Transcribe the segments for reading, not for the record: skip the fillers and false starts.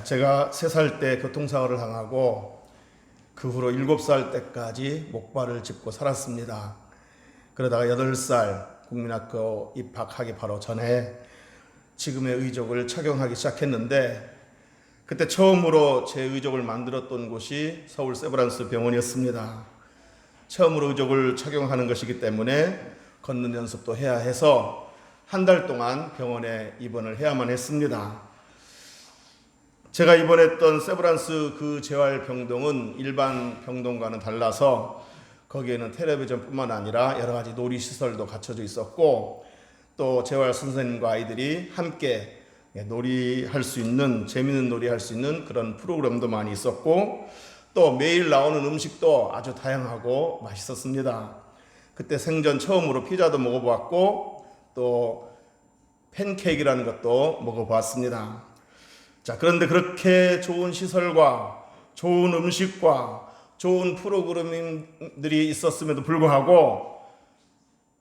제가 3살 때 교통사고를 당하고 그 후로 7살 때까지 목발을 짚고 살았습니다. 그러다가 8살 국민학교 입학하기 바로 전에 지금의 의족을 착용하기 시작했는데, 그때 처음으로 제 의족을 만들었던 곳이 서울 세브란스 병원이었습니다. 처음으로 의족을 착용하는 것이기 때문에 걷는 연습도 해야 해서 한 달 동안 병원에 입원을 해야만 했습니다. 제가 입원했던 세브란스 그 재활병동은 일반 병동과는 달라서 거기에는 텔레비전뿐만 아니라 여러 가지 놀이시설도 갖춰져 있었고, 또 재활 선생님과 아이들이 함께 놀이할 수 있는, 재미있는 놀이할 수 있는 그런 프로그램도 많이 있었고, 또 매일 나오는 음식도 아주 다양하고 맛있었습니다. 그때 생전 처음으로 피자도 먹어보았고 또 팬케이크라는 것도 먹어보았습니다. 자, 그런데 그렇게 좋은 시설과 좋은 음식과 좋은 프로그램들이 있었음에도 불구하고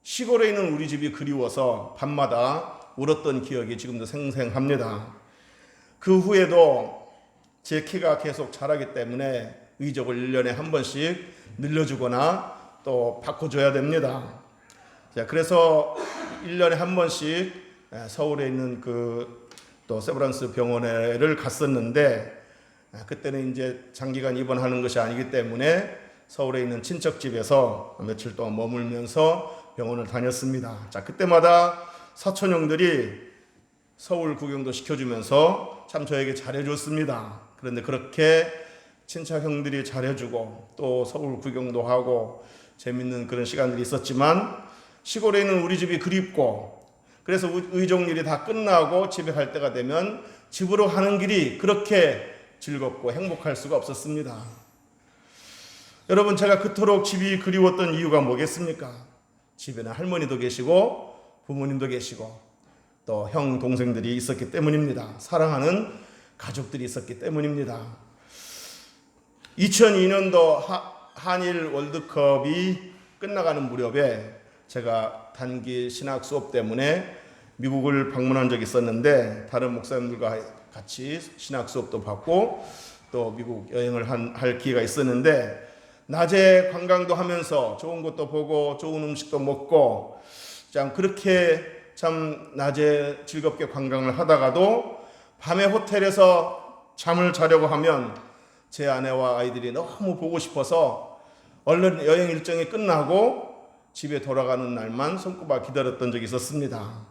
시골에 있는 우리 집이 그리워서 밤마다 울었던 기억이 지금도 생생합니다. 그 후에도 제 키가 계속 자라기 때문에 의족을 1년에 한 번씩 늘려주거나 또 바꿔줘야 됩니다. 자, 그래서 1년에 한 번씩 서울에 있는 또 세브란스 병원에를 갔었는데, 그때는 이제 장기간 입원하는 것이 아니기 때문에 서울에 있는 친척집에서 며칠 동안 머물면서 병원을 다녔습니다. 자, 그때마다 사촌 형들이 서울 구경도 시켜주면서 참 저에게 잘해줬습니다. 그런데 그렇게 친척 형들이 잘해주고 또 서울 구경도 하고 재밌는 그런 시간들이 있었지만, 시골에 있는 우리 집이 그립고, 그래서 의족일이 다 끝나고 집에 갈 때가 되면 집으로 가는 길이 그렇게 즐겁고 행복할 수가 없었습니다. 여러분, 제가 그토록 집이 그리웠던 이유가 뭐겠습니까? 집에는 할머니도 계시고 부모님도 계시고 또 형 동생들이 있었기 때문입니다. 사랑하는 가족들이 있었기 때문입니다. 2002년도 한일 월드컵이 끝나가는 무렵에 제가 단기 신학 수업 때문에 미국을 방문한 적이 있었는데, 다른 목사님들과 같이 신학 수업도 받고 또 미국 여행을 할 기회가 있었는데, 낮에 관광도 하면서 좋은 것도 보고 좋은 음식도 먹고 참 그렇게 참 낮에 즐겁게 관광을 하다가도 밤에 호텔에서 잠을 자려고 하면 제 아내와 아이들이 너무 보고 싶어서 얼른 여행 일정이 끝나고 집에 돌아가는 날만 손꼽아 기다렸던 적이 있었습니다.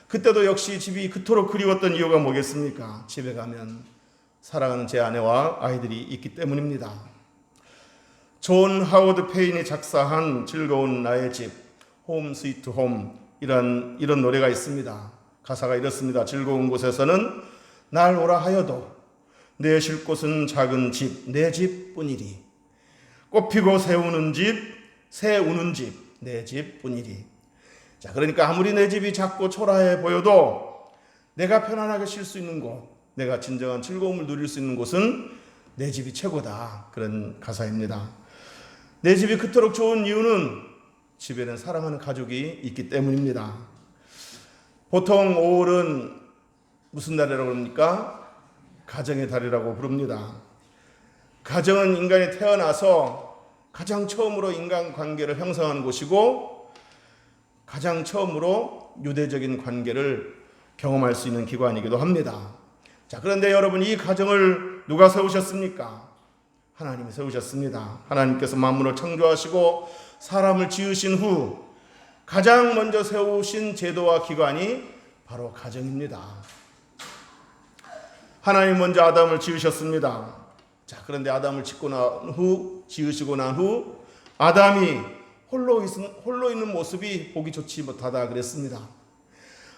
그때도 역시 집이 그토록 그리웠던 이유가 뭐겠습니까? 집에 가면 사랑하는 제 아내와 아이들이 있기 때문입니다. 존 하워드 페인이 작사한 즐거운 나의 집, 홈 스위트 홈, 이런 노래가 있습니다. 가사가 이렇습니다. 즐거운 곳에서는 날 오라 하여도 내 쉴 곳은 작은 집, 내 집뿐이리. 꽃피고 새 우는 집, 새 우는 집, 내 집뿐이리. 자, 그러니까 아무리 내 집이 작고 초라해 보여도 내가 편안하게 쉴 수 있는 곳, 내가 진정한 즐거움을 누릴 수 있는 곳은 내 집이 최고다. 그런 가사입니다. 내 집이 그토록 좋은 이유는 집에는 사랑하는 가족이 있기 때문입니다. 보통 5월은 무슨 달이라고 합니까? 가정의 달이라고 부릅니다. 가정은 인간이 태어나서 가장 처음으로 인간관계를 형성하는 곳이고, 가장 처음으로 유대적인 관계를 경험할 수 있는 기관이기도 합니다. 자, 그런데 여러분, 이 가정을 누가 세우셨습니까? 하나님이 세우셨습니다. 하나님께서 만물을 창조하시고 사람을 지으신 후 가장 먼저 세우신 제도와 기관이 바로 가정입니다. 하나님 먼저 아담을 지으셨습니다. 자, 그런데 아담을 지으시고 난 후 아담이 홀로 있는 모습이 보기 좋지 못하다 그랬습니다.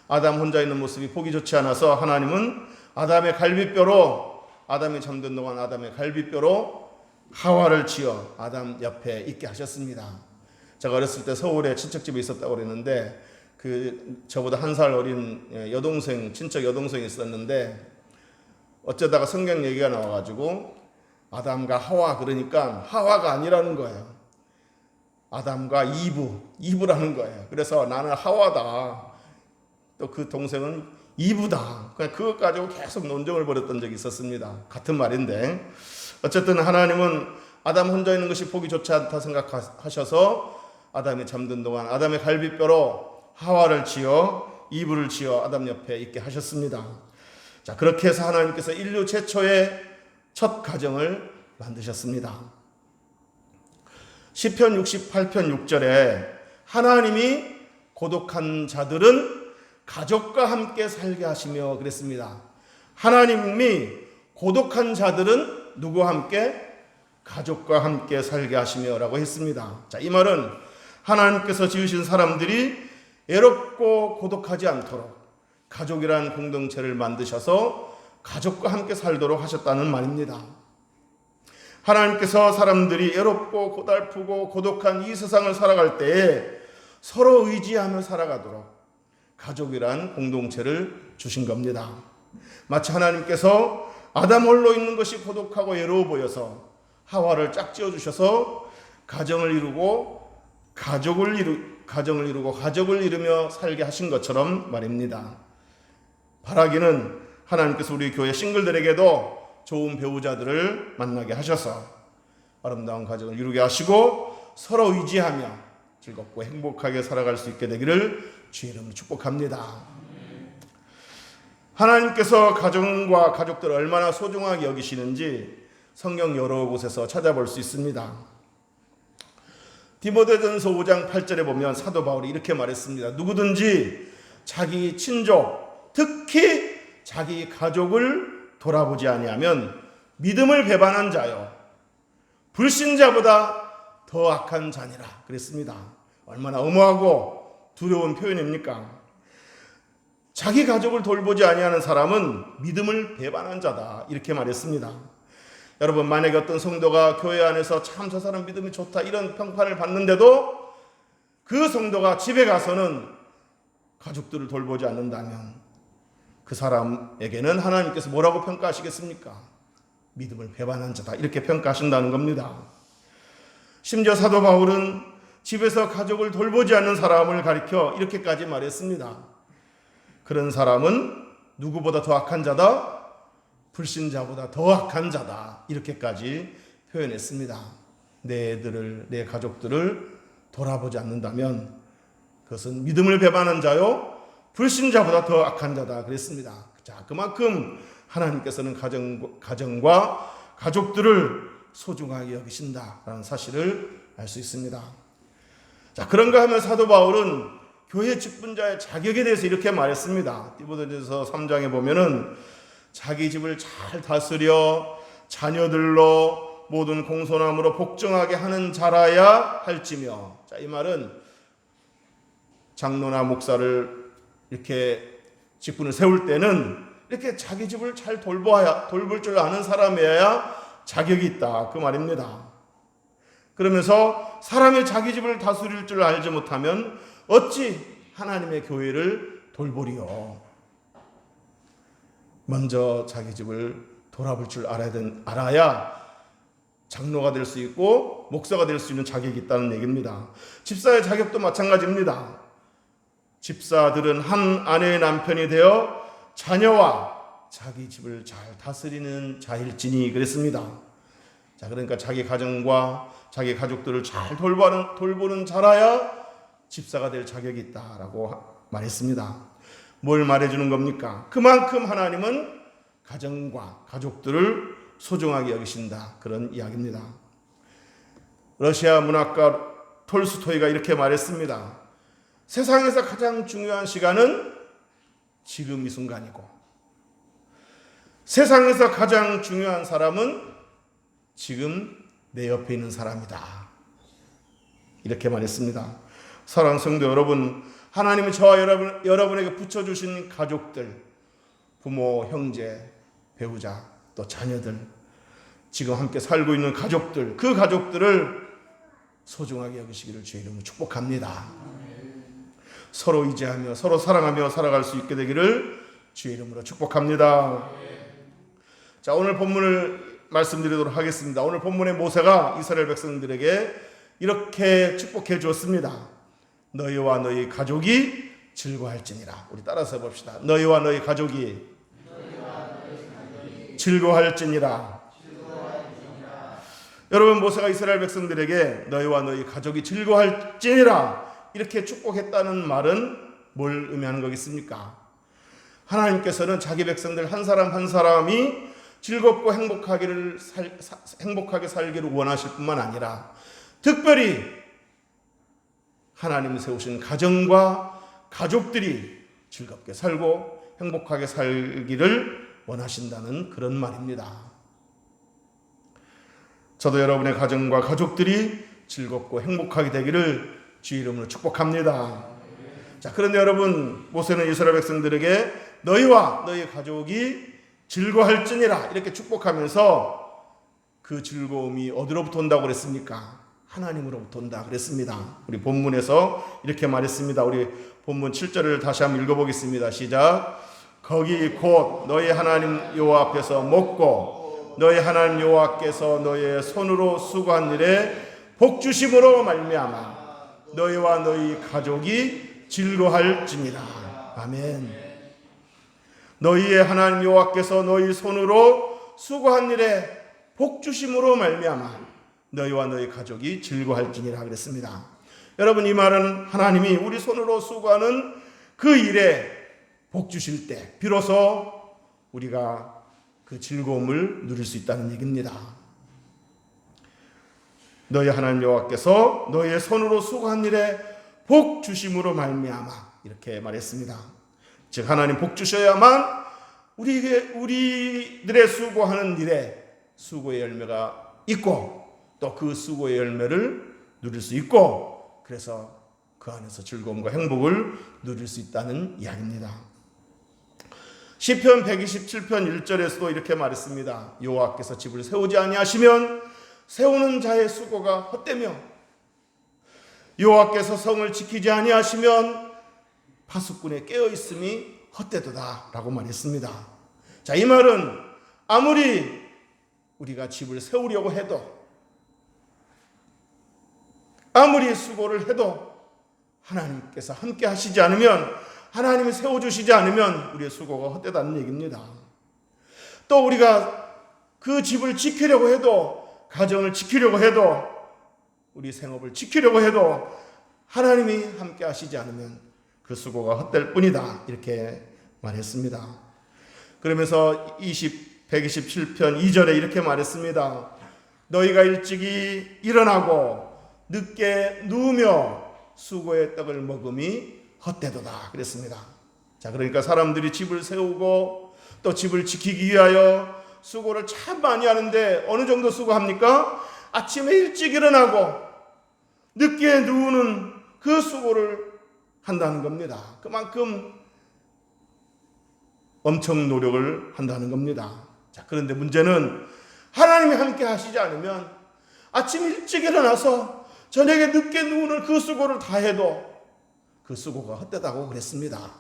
아담 혼자 있는 모습이 보기 좋지 않아서 하나님은 아담이 잠든 동안 아담의 갈비뼈로 하와를 지어 아담 옆에 있게 하셨습니다. 제가 어렸을 때 서울에 친척집에 있었다고 그랬는데, 저보다 1살 어린 친척 여동생이 있었는데, 어쩌다가 성경 얘기가 나와가지고 아담과 하와, 그러니까 하와가 아니라는 거예요. 아담과 이브라는 거예요. 그래서 나는 하와다. 또 그 동생은 이부다. 그냥 그것 가지고 계속 논쟁을 벌였던 적이 있었습니다. 같은 말인데 어쨌든 하나님은 아담 혼자 있는 것이 보기 좋지 않다 생각하셔서 아담이 잠든 동안 아담의 갈비뼈로 하와를 지어 이브를 지어 아담 옆에 있게 하셨습니다. 자, 그렇게 해서 하나님께서 인류 최초의 첫 가정을 만드셨습니다. 시편 68편 6절에 하나님이 고독한 자들은 가족과 함께 살게 하시며 그랬습니다. 하나님이 고독한 자들은 누구와 함께? 가족과 함께 살게 하시며 라고 했습니다. 자, 이 말은 하나님께서 지으신 사람들이 외롭고 고독하지 않도록 가족이라는 공동체를 만드셔서 가족과 함께 살도록 하셨다는 말입니다. 하나님께서 사람들이 외롭고 고달프고 고독한 이 세상을 살아갈 때에 서로 의지하며 살아가도록 가족이란 공동체를 주신 겁니다. 마치 하나님께서 아담 홀로 있는 것이 고독하고 외로워 보여서 하와를 짝지어 주셔서 가정을 이루고 가족을 이루며 살게 하신 것처럼 말입니다. 바라기는 하나님께서 우리 교회 싱글들에게도 좋은 배우자들을 만나게 하셔서 아름다운 가정을 이루게 하시고 서로 의지하며 즐겁고 행복하게 살아갈 수 있게 되기를 주의 이름으로 축복합니다. 하나님께서 가정과 가족들을 얼마나 소중하게 여기시는지 성경 여러 곳에서 찾아볼 수 있습니다. 디모데전서 5장 8절에 보면 사도 바울이 이렇게 말했습니다. 누구든지 자기 친족, 특히 자기 가족을 돌아보지 아니하면 믿음을 배반한 자요 불신자보다 더 악한 자니라 그랬습니다. 얼마나 엄하고 두려운 표현입니까? 자기 가족을 돌보지 아니하는 사람은 믿음을 배반한 자다 이렇게 말했습니다. 여러분, 만약에 어떤 성도가 교회 안에서 참 저 사람 믿음이 좋다 이런 평판을 받는데도 그 성도가 집에 가서는 가족들을 돌보지 않는다면 그 사람에게는 하나님께서 뭐라고 평가하시겠습니까? 믿음을 배반한 자다 이렇게 평가하신다는 겁니다. 심지어 사도 바울은 집에서 가족을 돌보지 않는 사람을 가리켜 이렇게까지 말했습니다. 그런 사람은 누구보다 더 악한 자다? 불신자보다 더 악한 자다 이렇게까지 표현했습니다. 내 애들을, 내 가족들을 돌아보지 않는다면 그것은 믿음을 배반한 자요 불신자보다 더 악한 자다 그랬습니다. 자, 그만큼 하나님께서는 가정과 가족들을 소중하게 여기신다라는 사실을 알 수 있습니다. 자, 그런가 하면 사도 바울은 교회 직분자의 자격에 대해서 이렇게 말했습니다. 디모데전서 3장에 보면은 자기 집을 잘 다스려 자녀들로 모든 공손함으로 복종하게 하는 자라야 할지며. 자, 이 말은 장로나 목사를 이렇게 직분을 세울 때는 이렇게 자기 집을 잘 돌볼 줄 아는 사람이어야 자격이 있다 그 말입니다. 그러면서 사람이 자기 집을 다스릴 줄 알지 못하면 어찌 하나님의 교회를 돌보리요. 먼저 자기 집을 돌아볼 줄 알아야 장로가 될 수 있고 목사가 될 수 있는 자격이 있다는 얘기입니다. 집사의 자격도 마찬가지입니다. 집사들은 한 아내의 남편이 되어 자녀와 자기 집을 잘 다스리는 자일지니 그랬습니다. 자, 그러니까 자기 가정과 자기 가족들을 잘 돌보는 자라야 집사가 될 자격이 있다라고 말했습니다. 뭘 말해주는 겁니까? 그만큼 하나님은 가정과 가족들을 소중하게 여기신다 그런 이야기입니다. 러시아 문학가 톨스토이가 이렇게 말했습니다. 세상에서 가장 중요한 시간은 지금 이 순간이고 세상에서 가장 중요한 사람은 지금 내 옆에 있는 사람이다 이렇게 말했습니다. 사랑하는 성도 여러분, 하나님은 저와 여러분에게 붙여주신 가족들, 부모, 형제, 배우자, 또 자녀들, 지금 함께 살고 있는 가족들, 그 가족들을 소중하게 여기시기를 주의 이름으로 축복합니다. 서로 의지하며 서로 사랑하며 살아갈 수 있게 되기를 주의 이름으로 축복합니다. 자, 오늘 본문을 말씀드리도록 하겠습니다. 오늘 본문의 모세가 이스라엘 백성들에게 이렇게 축복해 주었습니다. 너희와 너희 가족이 즐거워할지니라. 우리 따라서 해봅시다. 너희와 너희 가족이 즐거워할지니라. 여러분, 모세가 이스라엘 백성들에게 너희와 너희 가족이 즐거워할지니라 이렇게 축복했다는 말은 뭘 의미하는 거겠습니까? 하나님께서는 자기 백성들 한 사람 한 사람이 즐겁고 행복하게 살기를 원하실 뿐만 아니라 특별히 하나님이 세우신 가정과 가족들이 즐겁게 살고 행복하게 살기를 원하신다는 그런 말입니다. 저도 여러분의 가정과 가족들이 즐겁고 행복하게 되기를 주의 이름으로 축복합니다. 자, 그런데 여러분, 모세는 이스라엘 백성들에게 너희와 너희 가족이 즐거워할지니라 이렇게 축복하면서 그 즐거움이 어디로부터 온다고 그랬습니까? 하나님으로부터 온다 그랬습니다. 우리 본문에서 이렇게 말했습니다. 우리 본문 7절을 다시 한번 읽어보겠습니다. 시작. 거기 곧 너희 하나님 여호와 앞에서 먹고 너희 하나님 여호와께서 너희의 손으로 수고한 일에 복 주심으로 말미암아 너희와 너희 가족이 즐거워할지니라. 아멘. 너희의 하나님 여호와께서 너희 손으로 수고한 일에 복 주심으로 말미암아 너희와 너희 가족이 즐거워할지니라 그랬습니다. 여러분, 이 말은 하나님이 우리 손으로 수고하는 그 일에 복 주실 때 비로소 우리가 그 즐거움을 누릴 수 있다는 얘기입니다. 너희 하나님 여호와께서 너희의 손으로 수고한 일에 복 주심으로 말미암아 이렇게 말했습니다. 즉 하나님 복 주셔야만 우리들의 수고하는 일에 수고의 열매가 있고 또 그 수고의 열매를 누릴 수 있고 그래서 그 안에서 즐거움과 행복을 누릴 수 있다는 이야기입니다. 시편 127편 1절에서도 이렇게 말했습니다. 여호와께서 집을 세우지 아니하시면 세우는 자의 수고가 헛되며 여호와께서 성을 지키지 아니하시면 파수꾼의 깨어있음이 헛되도다 라고 말했습니다. 자, 이 말은 아무리 우리가 집을 세우려고 해도 아무리 수고를 해도 하나님께서 함께 하시지 않으면 하나님이 세워주시지 않으면 우리의 수고가 헛되다는 얘기입니다. 또 우리가 그 집을 지키려고 해도 가정을 지키려고 해도 우리 생업을 지키려고 해도 하나님이 함께 하시지 않으면 그 수고가 헛될 뿐이다 이렇게 말했습니다. 그러면서 127편 2절에 이렇게 말했습니다. 너희가 일찍이 일어나고 늦게 누우며 수고의 떡을 먹음이 헛되도다 그랬습니다. 자, 그러니까 사람들이 집을 세우고 또 집을 지키기 위하여 수고를 참 많이 하는데 어느 정도 수고합니까? 아침에 일찍 일어나고 늦게 누우는 그 수고를 한다는 겁니다. 그만큼 엄청 노력을 한다는 겁니다. 자, 그런데 문제는 하나님이 함께 하시지 않으면 아침 일찍 일어나서 저녁에 늦게 누우는 그 수고를 다 해도 그 수고가 헛되다고 그랬습니다.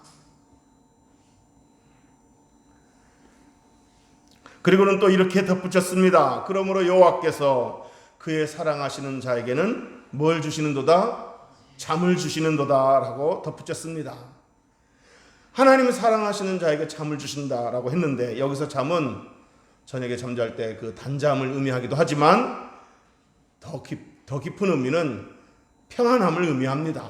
그리고는 또 이렇게 덧붙였습니다. 그러므로 여호와께서 그의 사랑하시는 자에게는 뭘 주시는도다? 잠을 주시는도다 라고 덧붙였습니다. 하나님은 사랑하시는 자에게 잠을 주신다라고 했는데 여기서 잠은 저녁에 잠잘 때 그 단잠을 의미하기도 하지만 더 깊은 의미는 평안함을 의미합니다.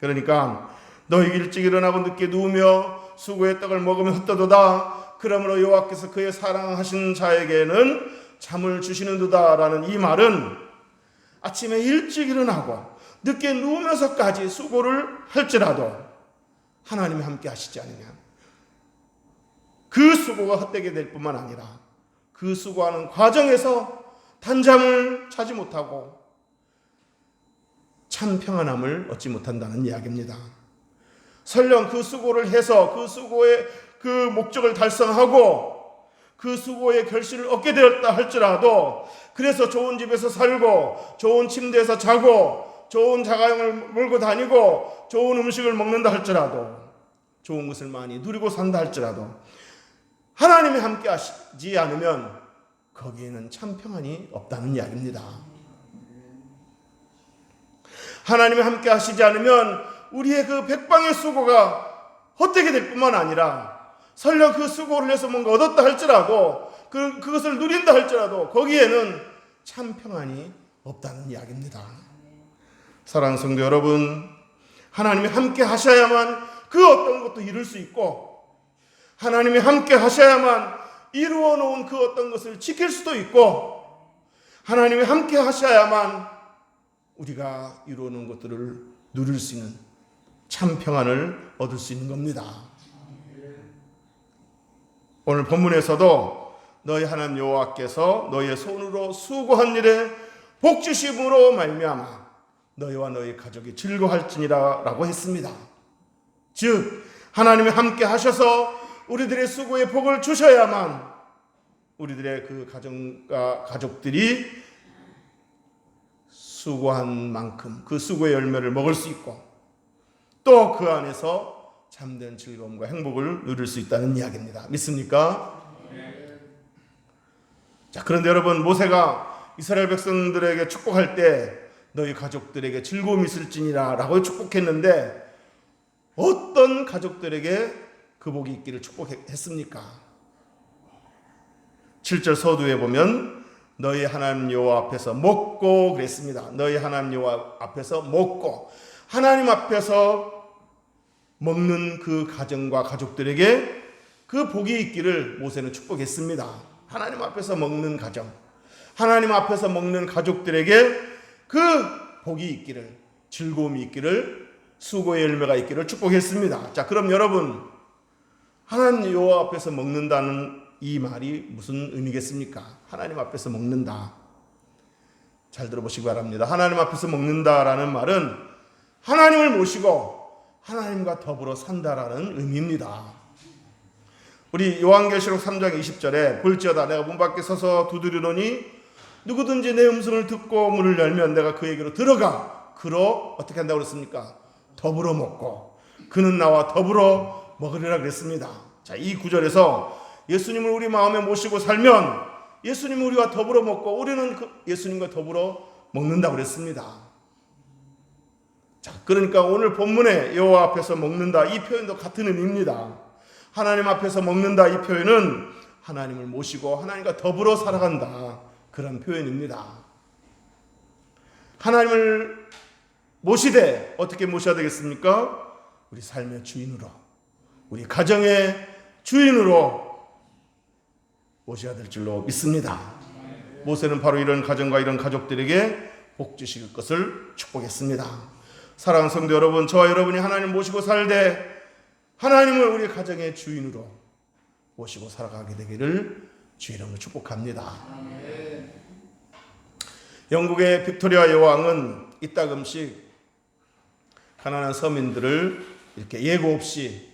그러니까 너희 일찍 일어나고 늦게 누우며 수고의 떡을 먹으면 헛되도다. 그러므로 여호와께서 그의 사랑하신 자에게는 잠을 주시는도다라는 이 말은 아침에 일찍 일어나고 늦게 누우면서까지 수고를 할지라도 하나님이 함께 하시지 않으면 그 수고가 헛되게 될 뿐만 아니라 그 수고하는 과정에서 단잠을 자지 못하고 참 평안함을 얻지 못한다는 이야기입니다. 설령 그 수고를 해서 그 수고의 그 목적을 달성하고 그 수고의 결실을 얻게 되었다 할지라도 그래서 좋은 집에서 살고 좋은 침대에서 자고 좋은 자가용을 몰고 다니고 좋은 음식을 먹는다 할지라도 좋은 것을 많이 누리고 산다 할지라도 하나님이 함께 하시지 않으면 거기에는 참 평안이 없다는 이야기입니다. 하나님이 함께 하시지 않으면 우리의 그 백방의 수고가 헛되게 될 뿐만 아니라 설령 그 수고를 해서 뭔가 얻었다 할지라도 그것을 누린다 할지라도 거기에는 참 평안이 없다는 이야기입니다. 사랑하는 성도 여러분, 하나님이 함께 하셔야만 그 어떤 것도 이룰 수 있고, 하나님이 함께 하셔야만 이루어 놓은 그 어떤 것을 지킬 수도 있고, 하나님이 함께 하셔야만 우리가 이루어 놓은 것들을 누릴 수 있는 참 평안을 얻을 수 있는 겁니다. 오늘 본문에서도 너희 하나님 여호와께서 너희의 손으로 수고한 일에 복 주심으로 말미암아 너희와 너희 가족이 즐거워할지니라 라고 했습니다. 즉 하나님이 함께 하셔서 우리들의 수고에 복을 주셔야만 우리들의 그 가정과 가족들이 수고한 만큼 그 수고의 열매를 먹을 수 있고 또 그 안에서 참된 즐거움과 행복을 누릴 수 있다는 이야기입니다. 믿습니까? 자, 그런데 여러분, 모세가 이스라엘 백성들에게 축복할 때 너희 가족들에게 즐거움이 있을지니라 라고 축복했는데 어떤 가족들에게 그 복이 있기를 축복했습니까? 7절 서두에 보면 너희 하나님 여호와 앞에서 먹고 그랬습니다. 너희 하나님 여호와 앞에서 먹고, 하나님 앞에서 먹는 그 가정과 가족들에게 그 복이 있기를 모세는 축복했습니다. 하나님 앞에서 먹는 가정, 하나님 앞에서 먹는 가족들에게 그 복이 있기를, 즐거움이 있기를, 수고의 열매가 있기를 축복했습니다. 자, 그럼 여러분, 하나님 여호와 앞에서 먹는다는 이 말이 무슨 의미겠습니까? 하나님 앞에서 먹는다. 잘 들어보시기 바랍니다. 하나님 앞에서 먹는다라는 말은 하나님을 모시고 하나님과 더불어 산다라는 의미입니다. 우리 요한계시록 3장 20절에 볼지어다 내가 문 밖에 서서 두드리노니 누구든지 내 음성을 듣고 문을 열면 내가 그에게로 들어가 그로 어떻게 한다고 그랬습니까? 더불어 먹고 그는 나와 더불어 먹으리라 그랬습니다. 자, 이 구절에서 예수님을 우리 마음에 모시고 살면 예수님은 우리와 더불어 먹고 우리는 예수님과 더불어 먹는다고 그랬습니다. 자, 그러니까 오늘 본문에 여호와 앞에서 먹는다 이 표현도 같은 의미입니다. 하나님 앞에서 먹는다 이 표현은 하나님을 모시고 하나님과 더불어 살아간다 그런 표현입니다. 하나님을 모시되 어떻게 모셔야 되겠습니까? 우리 삶의 주인으로, 우리 가정의 주인으로 모셔야 될 줄로 믿습니다. 모세는 바로 이런 가정과 이런 가족들에게 복 주실 것을 축복했습니다. 사랑하는 성도 여러분, 저와 여러분이 하나님을 모시고 살되 하나님을 우리 가정의 주인으로 모시고 살아가게 되기를 주 이름으로 축복합니다. 영국의 빅토리아 여왕은 이따금씩 가난한 서민들을 이렇게 예고 없이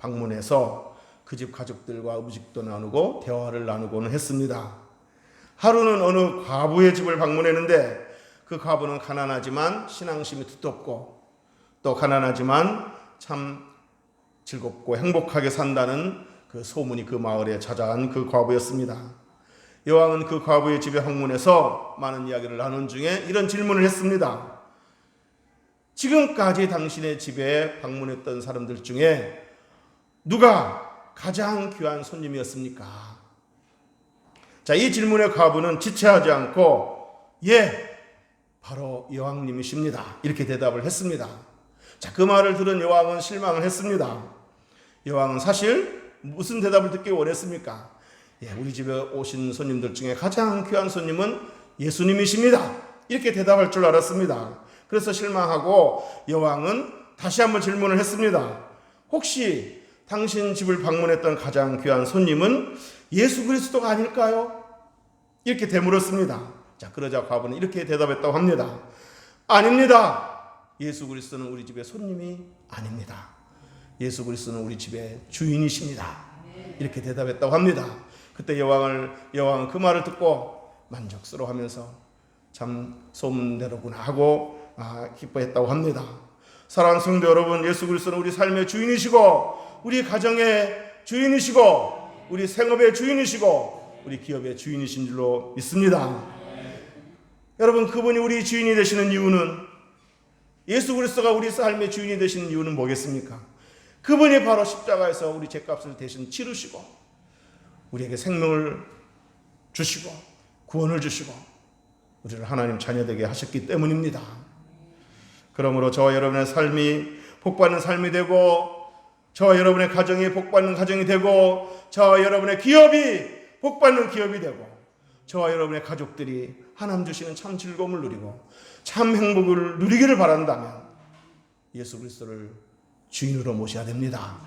방문해서 그 집 가족들과 음식도 나누고 대화를 나누고는 했습니다. 하루는 어느 과부의 집을 방문했는데 그 과부는 가난하지만 신앙심이 두텁고 또 가난하지만 참 즐겁고 행복하게 산다는 그 소문이 그 마을에 자자한 그 과부였습니다. 여왕은 그 과부의 집에 방문해서 많은 이야기를 나눈 중에 이런 질문을 했습니다. 지금까지 당신의 집에 방문했던 사람들 중에 누가 가장 귀한 손님이었습니까? 자, 이 질문에 과부는 지체하지 않고 예, 바로 여왕님이십니다. 이렇게 대답을 했습니다. 자, 그 말을 들은 여왕은 실망을 했습니다. 여왕은 사실 무슨 대답을 듣기 원했습니까? 예, 우리 집에 오신 손님들 중에 가장 귀한 손님은 예수님이십니다. 이렇게 대답할 줄 알았습니다. 그래서 실망하고 여왕은 다시 한번 질문을 했습니다. 혹시 당신 집을 방문했던 가장 귀한 손님은 예수 그리스도가 아닐까요? 이렇게 되물었습니다. 자, 그러자 과부는 이렇게 대답했다고 합니다. 아닙니다. 예수 그리스도는 우리 집의 손님이 아닙니다. 예수 그리스도는 우리 집의 주인이십니다. 이렇게 대답했다고 합니다. 그때 여왕은 그 말을 듣고 만족스러워하면서 참 소문대로구나 하고 기뻐했다고 합니다. 사랑하는 성도 여러분, 예수 그리스도는 우리 삶의 주인이시고 우리 가정의 주인이시고 우리 생업의 주인이시고 우리 기업의 주인이신 줄로 믿습니다. 여러분, 그분이 우리 주인이 되시는 이유는 예수 그리스도가 우리 삶의 주인이 되시는 이유는 뭐겠습니까? 그분이 바로 십자가에서 우리 죄값을 대신 치르시고 우리에게 생명을 주시고 구원을 주시고 우리를 하나님 자녀되게 하셨기 때문입니다. 그러므로 저와 여러분의 삶이 복받는 삶이 되고, 저와 여러분의 가정이 복받는 가정이 되고, 저와 여러분의 기업이 복받는 기업이 되고, 저와 여러분의 가족들이 하나님 주시는 참 즐거움을 누리고 참 행복을 누리기를 바란다면 예수 그리스도를 주인으로 모셔야 됩니다.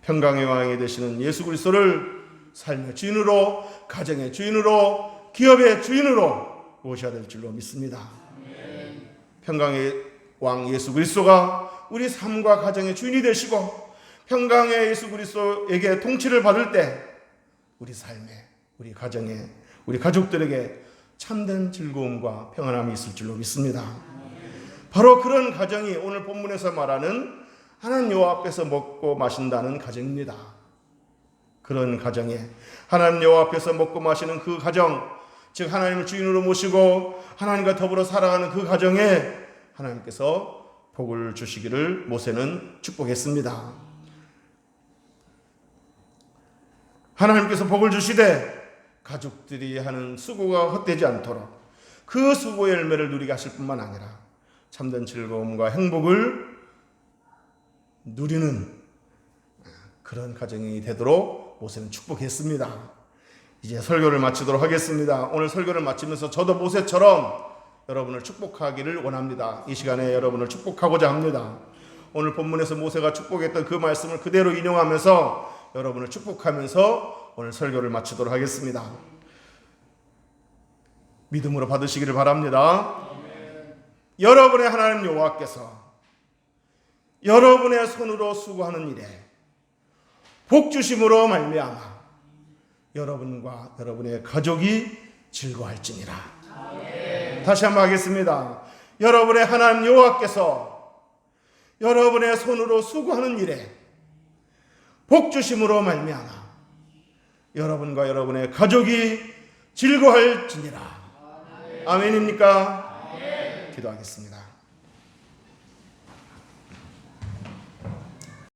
평강의 왕이 되시는 예수 그리스도를 삶의 주인으로, 가정의 주인으로, 기업의 주인으로 모셔야 될 줄로 믿습니다. 평강의 왕 예수 그리스도가 우리 삶과 가정의 주인이 되시고 평강의 예수 그리스도에게 통치를 받을 때 우리 삶에, 우리 가정에, 우리 가족들에게 참된 즐거움과 평안함이 있을 줄로 믿습니다. 바로 그런 가정이 오늘 본문에서 말하는 하나님 여호와 앞에서 먹고 마신다는 가정입니다. 그런 가정에 하나님 여호와 앞에서 먹고 마시는 그 가정, 즉 하나님을 주인으로 모시고 하나님과 더불어 살아가는 그 가정에 하나님께서 복을 주시기를 모세는 축복했습니다. 하나님께서 복을 주시되 가족들이 하는 수고가 헛되지 않도록 그 수고의 열매를 누리게 하실 뿐만 아니라 참된 즐거움과 행복을 누리는 그런 가정이 되도록 모세는 축복했습니다. 이제 설교를 마치도록 하겠습니다. 오늘 설교를 마치면서 저도 모세처럼 여러분을 축복하기를 원합니다. 이 시간에 여러분을 축복하고자 합니다. 오늘 본문에서 모세가 축복했던 그 말씀을 그대로 인용하면서 여러분을 축복하면서 오늘 설교를 마치도록 하겠습니다. 믿음으로 받으시기를 바랍니다. 여러분의 하나님 여호와께서 여러분의 손으로 수고하는 일에 복 주심으로 말미암아 여러분과 여러분의 가족이 즐거워할지니라. 다시 한번 하겠습니다. 여러분의 하나님 여호와께서 여러분의 손으로 수고하는 일에 복 주심으로 말미암아 여러분과 여러분의 가족이 즐거워할지니라. 아멘입니까? 기도하겠습니다.